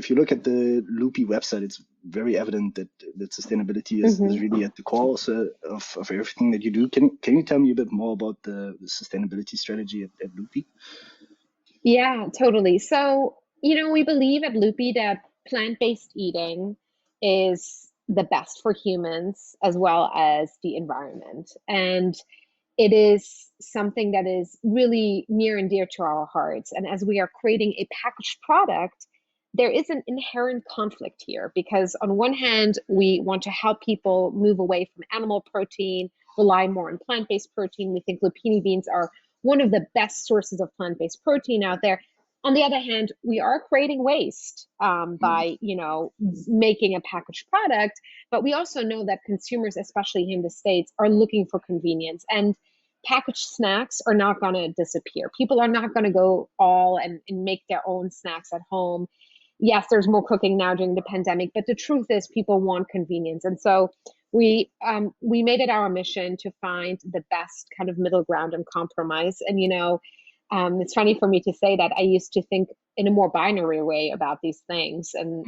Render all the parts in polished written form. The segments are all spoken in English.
if you look at the Loopy website, it's very evident that sustainability is really at the core also of everything that you do. Can you tell me a bit more about the sustainability strategy at Loopy? Yeah, totally. So, we believe at Loopy that plant-based eating is the best for humans as well as the environment. And it is something that is really near and dear to our hearts. And as we are creating a packaged product, there is an inherent conflict here because, on one hand, we want to help people move away from animal protein, rely more on plant-based protein. We think lupini beans are one of the best sources of plant-based protein out there. On the other hand, we are creating waste by, making a packaged product, but we also know that consumers, especially here in the States, are looking for convenience, and packaged snacks are not going to disappear. People are not going to go all and make their own snacks at home. Yes, there's more cooking now during the pandemic, but the truth is people want convenience. And so we made it our mission to find the best kind of middle ground and compromise. And it's funny for me to say that I used to think in a more binary way about these things and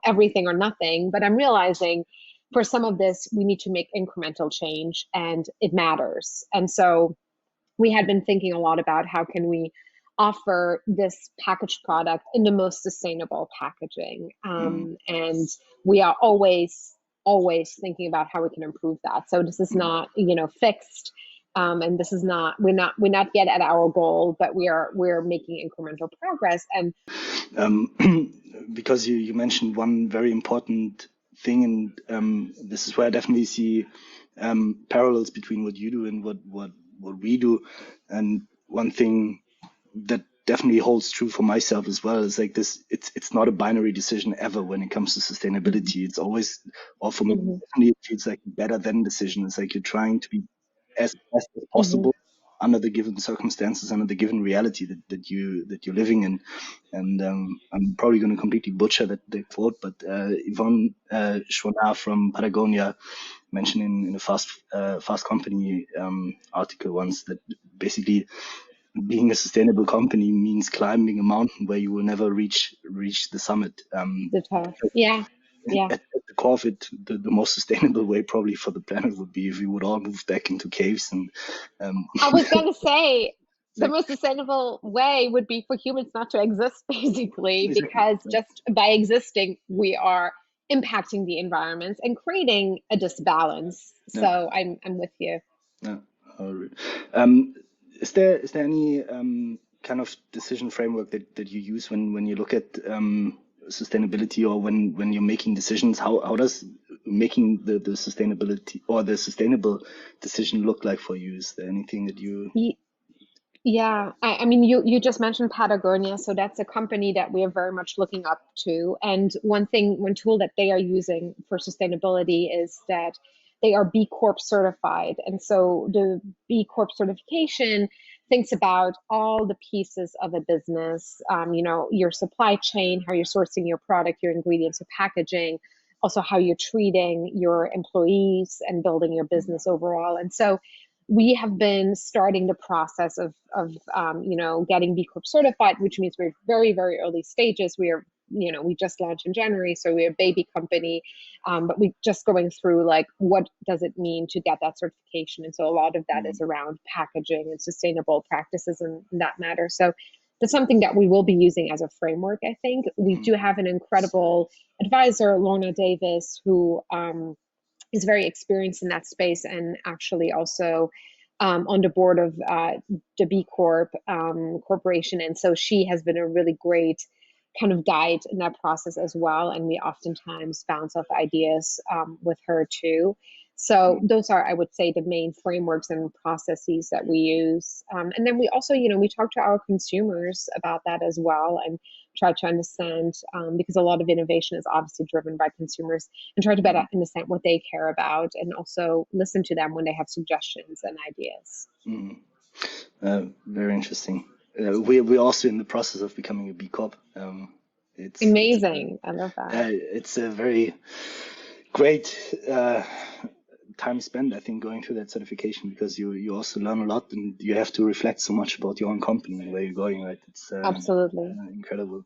everything or nothing, but I'm realizing for some of this we need to make incremental change and it matters. And so we had been thinking a lot about how can we offer this packaged product in the most sustainable packaging. And we are always thinking about how we can improve that. So this is not, fixed. And this is not, we're not yet at our goal, but we're making incremental progress. And because you mentioned one very important thing, and this is where I definitely see parallels between what you do and what we do. And one thing that definitely holds true for myself as well is like this, it's not a binary decision ever when it comes to sustainability. It's always, or for me, definitely it feels like a better than decision. It's like you're trying to be as best as possible under the given circumstances, under the given reality that you're living in. And I'm probably going to completely butcher the quote, but Yvonne Chouinard from Patagonia mentioned in a Fast Company article once that basically being a sustainable company means climbing a mountain where you will never reach the summit. The top. Yeah. At the core of it, the most sustainable way probably for the planet would be if we would all move back into caves. And I was going to say the most sustainable way would be for humans not to exist, basically, because just by existing, we are impacting the environment and creating a disbalance. So I'm with you. Yeah. Is there any kind of decision framework that you use when you look at sustainability, or when you're making decisions? How does making the sustainability or the sustainable decision look like for you? Is there anything that you? Yeah, I mean, you just mentioned Patagonia, so that's a company that we are very much looking up to. And one tool that they are using for sustainability is that they are B Corp certified. And so the B Corp certification thinks about all the pieces of a business, your supply chain, how you're sourcing your product, your ingredients, your packaging, also how you're treating your employees and building your business overall. And so we have been starting the process of getting B Corp certified, which means we're very, very early stages. We just launched in January, so we're a baby company, but we're just going through like, what does it mean to get that certification? And so a lot of that is around packaging and sustainable practices and that matter. So that's something that we will be using as a framework, I think. We do have an incredible advisor, Lorna Davis, who is very experienced in that space and actually also on the board of the B Corp corporation. And so she has been a really great kind of guide in that process as well. And we oftentimes bounce off ideas with her too. So those are, I would say, the main frameworks and processes that we use. And then we also, we talk to our consumers about that as well and try to understand, because a lot of innovation is obviously driven by consumers, and try to better understand what they care about and also listen to them when they have suggestions and ideas. Very interesting. We're also in the process of becoming a B Corp. It's amazing. I love that. It's a very great time spent, I think, going through that certification, because you also learn a lot and you have to reflect so much about your own company and where you're going, right? It's absolutely incredible.